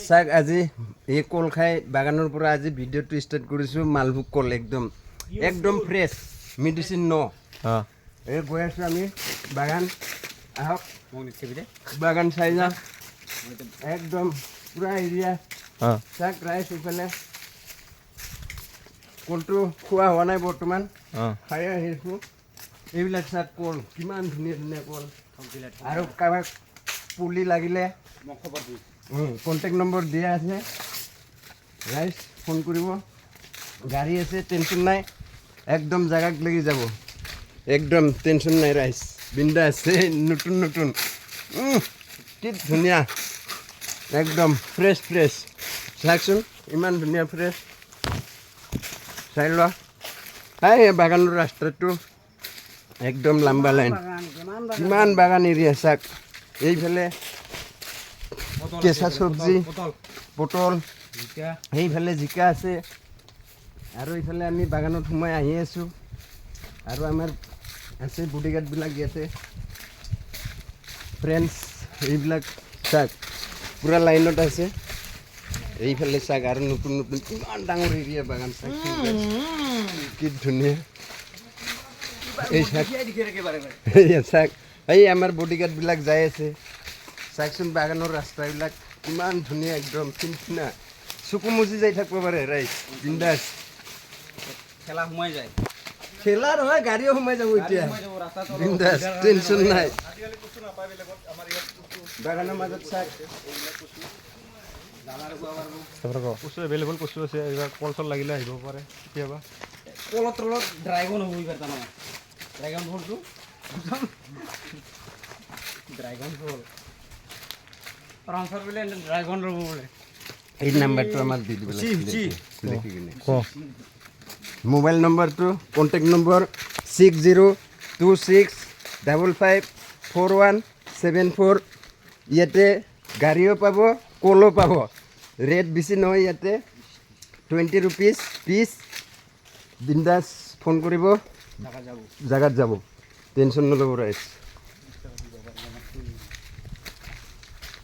চাক আজি এই কল খাই বাগানৰ পৰা আজি ভিডিঅ'টো ষ্টাৰ্ট কৰিছোঁ মালভোগ কল একদম একদম ফ্ৰেছ মেডিচিন ন এই গৈ আছোঁ আমি বাগান আহক বাগান চাই যাওঁ একদম পুৰা এৰিয়া চাক ৰাইজ এইফালে কলটো খোৱা হোৱা নাই বৰ্তমান খাই আহিছোঁ এইবিলাক চাক কল কিমান ধুনীয়া ধুনীয়া কল আৰু কাৰোবাক পুলি লাগিলে কণ্টেক্ট নম্বৰ দিয়া আছে ৰাইজ ফোন কৰিব গাড়ী আছে টেনশ্যন নাই একদম জাগাত লাগি যাব একদম টেনশ্যন নাই ৰাইজ বিন্দা আছে নতুন নতুন কি ধুনীয়া একদম ফ্ৰেছ ফ্ৰেছ চাওকচোন ইমান ধুনীয়া ফ্ৰেছ চাই লোৱা এই বাগানৰ ৰাস্তাটো একদম লাম্বা লাইন কিমান বাগান এৰিয়া চাক এইফালে কেঁচা চব্জি পটল সেইফালে জিকা আছে আৰু এইফালে আমি বাগানত সোমাই আহি আছোঁ আৰু আমাৰ আছে বডিগাৰ্ডবিলাক ইয়াতে ফ্ৰেণ্ডছ এইবিলাক চাক পূৰা লাইনত আছে এইফালে চাক আৰু নতুন নতুন কিমান ডাঙৰ এৰিয়া বাগান চাক কি ধুনীয়া এই চাক এই আমাৰ বডিগাৰ্ডবিলাক যাই আছে চাওকচোন বাগানৰ ৰাস্তাবিলাক কিমান ধুনীয়া একদম ফিনফিনা চকু মুজি যাই থাকিব পাৰে ৰাইজ বিন্দাছ খেলা সোমাই যায় খেলা নহয় গাড়ীও সোমাই যাব এতিয়া বিন্দাছ টেনশ্যন নাই বাগানৰ মাজত চাক কচু এভেইলেবল কচু আছে এইবিলাক কল চল লাগিলে আহিব পাৰে কেতিয়াবা কলত তলত ড্ৰাইগন হ'ব এইবাৰ তাৰমানে ড্ৰাইগন ফলটো ড্ৰাইগন ফল ৰামচৰ বোলে ড্ৰাইগন ৰ'ব বোলে এই নাম্বাৰটো আমাক দি দিব লিখি কিনে মোবাইল নম্বৰটো কণ্টেক্ট নম্বৰ 6026554174 ইয়াতে গাড়ীও পাব কলো পাব ৰেট বেছি নহয় ইয়াতে 20 rupees পিচ বিন্দাছ ফোন কৰিব জাগাত যাব টেনশ্যন নল'ব ৰাইজ